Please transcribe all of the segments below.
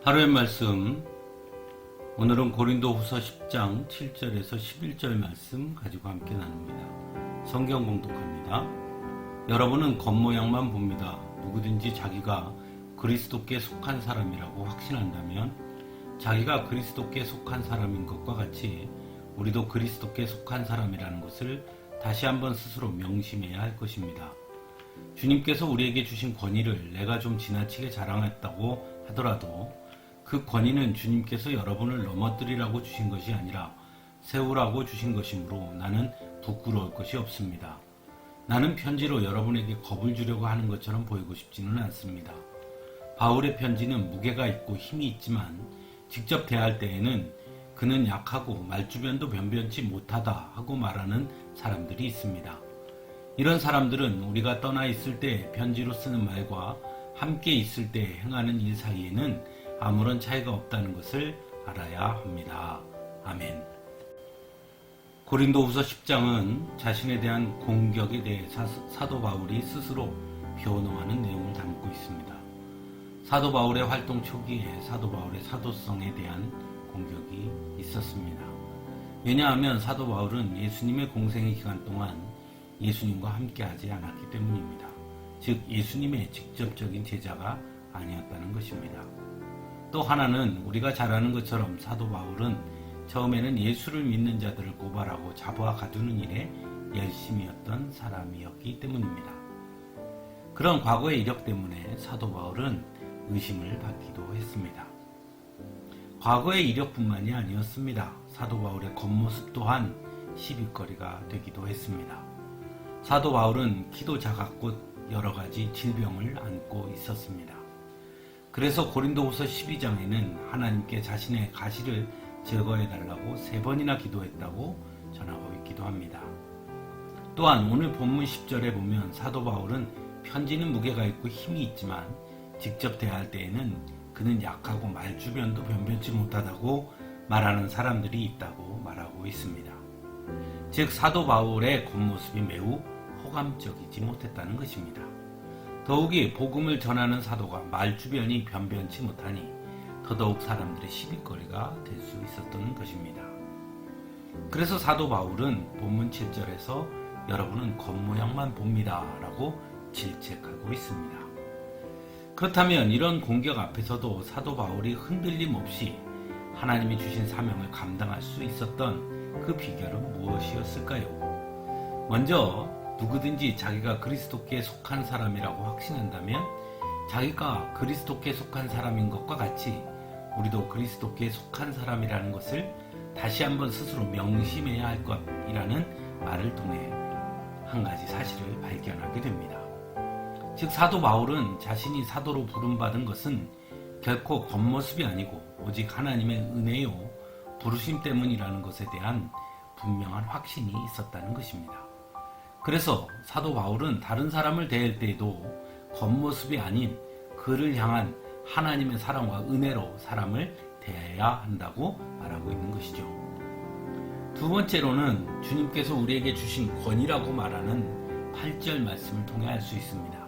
하루의 말씀, 오늘은 고린도후서 10장 7절에서 11절 말씀 가지고 함께 나눕니다. 성경 공독합니다. 여러분은 겉모양만 봅니다. 누구든지 자기가 그리스도께 속한 사람이라고 확신한다면 자기가 그리스도께 속한 사람인 것과 같이 우리도 그리스도께 속한 사람이라는 것을 다시 한번 스스로 명심해야 할 것입니다. 주님께서 우리에게 주신 권위를 내가 좀 지나치게 자랑했다고 하더라도 그 권위는 주님께서 여러분을 넘어뜨리라고 주신 것이 아니라 세우라고 주신 것이므로 나는 부끄러울 것이 없습니다. 나는 편지로 여러분에게 겁을 주려고 하는 것처럼 보이고 싶지는 않습니다. 바울의 편지는 무게가 있고 힘이 있지만 직접 대할 때에는 그는 약하고 말주변도 변변치 못하다 하고 말하는 사람들이 있습니다. 이런 사람들은 우리가 떠나 있을 때 편지로 쓰는 말과 함께 있을 때 행하는 일 사이에는 아무런 차이가 없다는 것을 알아야 합니다. 아멘. 고린도후서 10장은 자신에 대한 공격에 대해 사도 바울이 스스로 변호하는 내용을 담고 있습니다. 사도 바울의 활동 초기에 사도 바울의 사도성에 대한 공격이 있었습니다. 왜냐하면 사도 바울은 예수님의 공생의 기간 동안 예수님과 함께하지 않았기 때문입니다. 즉 예수님의 직접적인 제자가 아니었다는 것입니다. 또 하나는 우리가 잘 아는 것처럼 사도 바울은 처음에는 예수를 믿는 자들을 고발하고 잡아 가두는 일에 열심이었던 사람이었기 때문입니다. 그런 과거의 이력 때문에 사도 바울은 의심을 받기도 했습니다. 과거의 이력뿐만이 아니었습니다. 사도 바울의 겉모습 또한 시비거리가 되기도 했습니다. 사도 바울은 키도 작았고 여러 가지 질병을 안고 있었습니다. 그래서 고린도후서 12장에는 하나님께 자신의 가시를 제거해달라고 3번이나 기도했다고 전하고 있기도 합니다. 또한 오늘 본문 10절에 보면 사도 바울은 편지는 무게가 있고 힘이 있지만 직접 대할 때에는 그는 약하고 말주변도 변변치 못하다고 말하는 사람들이 있다고 말하고 있습니다. 즉 사도 바울의 겉모습이 매우 호감적이지 못했다는 것입니다. 더욱이 복음을 전하는 사도가 말주변이 변변치 못하니 더더욱 사람들의 시비거리가 될 수 있었던 것입니다. 그래서 사도 바울은 본문 7절에서 여러분은 겉모양만 봅니다 라고 질책하고 있습니다. 그렇다면 이런 공격 앞에서도 사도 바울이 흔들림 없이 하나님이 주신 사명을 감당할 수 있었던 그 비결은 무엇이었을까요? 먼저 누구든지 자기가 그리스도께 속한 사람이라고 확신한다면 자기가 그리스도께 속한 사람인 것과 같이 우리도 그리스도께 속한 사람이라는 것을 다시 한번 스스로 명심해야 할 것이라는 말을 통해 한 가지 사실을 발견하게 됩니다. 즉 사도 바울은 자신이 사도로 부름받은 것은 결코 겉모습이 아니고 오직 하나님의 은혜요 부르심 때문이라는 것에 대한 분명한 확신이 있었다는 것입니다. 그래서 사도 바울은 다른 사람을 대할 때에도 겉모습이 아닌 그를 향한 하나님의 사랑과 은혜로 사람을 대해야 한다고 말하고 있는 것이죠. 두 번째로는 주님께서 우리에게 주신 권위라고 말하는 8절 말씀을 통해 알 수 있습니다.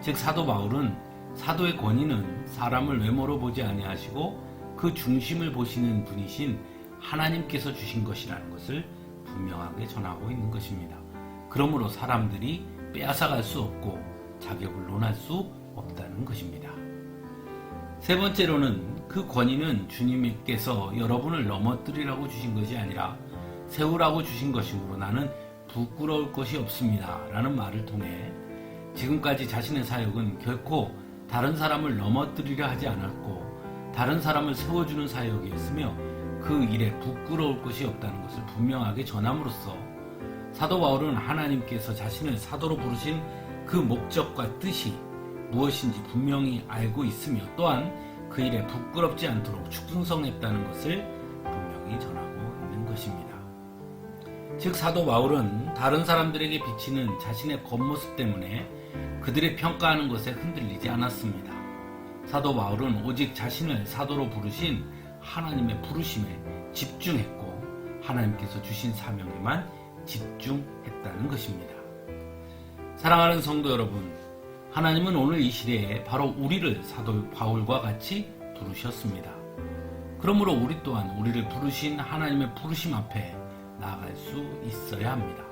즉 사도 바울은 사도의 권위는 사람을 외모로 보지 아니하시고 그 중심을 보시는 분이신 하나님께서 주신 것이라는 것을 분명하게 전하고 있는 것입니다. 그러므로 사람들이 빼앗아갈 수 없고 자격을 논할 수 없다는 것입니다. 세 번째로는 그 권위는 주님께서 여러분을 넘어뜨리라고 주신 것이 아니라 세우라고 주신 것이므로 나는 부끄러울 것이 없습니다 라는 말을 통해 지금까지 자신의 사역은 결코 다른 사람을 넘어뜨리려 하지 않았고 다른 사람을 세워주는 사역이었으며 그 일에 부끄러울 것이 없다는 것을 분명하게 전함으로써 사도 바울은 하나님께서 자신을 사도로 부르신 그 목적과 뜻이 무엇인지 분명히 알고 있으며 또한 그 일에 부끄럽지 않도록 충성했다는 것을 분명히 전하고 있는 것입니다. 즉 사도 바울은 다른 사람들에게 비치는 자신의 겉모습 때문에 그들의 평가하는 것에 흔들리지 않았습니다. 사도 바울은 오직 자신을 사도로 부르신 하나님의 부르심에 집중했고 하나님께서 주신 사명에만 집중했다는 것입니다. 사랑하는 성도 여러분, 하나님은 오늘 이 시대에 바로 우리를 사도 바울과 같이 부르셨습니다. 그러므로 우리 또한 우리를 부르신 하나님의 부르심 앞에 나아갈 수 있어야 합니다.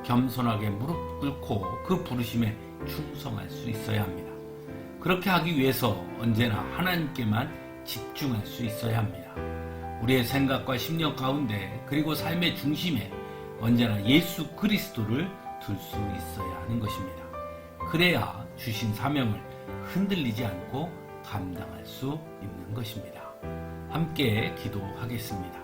겸손하게 무릎 꿇고 그 부르심에 충성할 수 있어야 합니다. 그렇게 하기 위해서 언제나 하나님께만 집중할 수 있어야 합니다. 우리의 생각과 심령 가운데 그리고 삶의 중심에 언제나 예수 그리스도를 둘 수 있어야 하는 것입니다. 그래야 주신 사명을 흔들리지 않고 감당할 수 있는 것입니다. 함께 기도하겠습니다.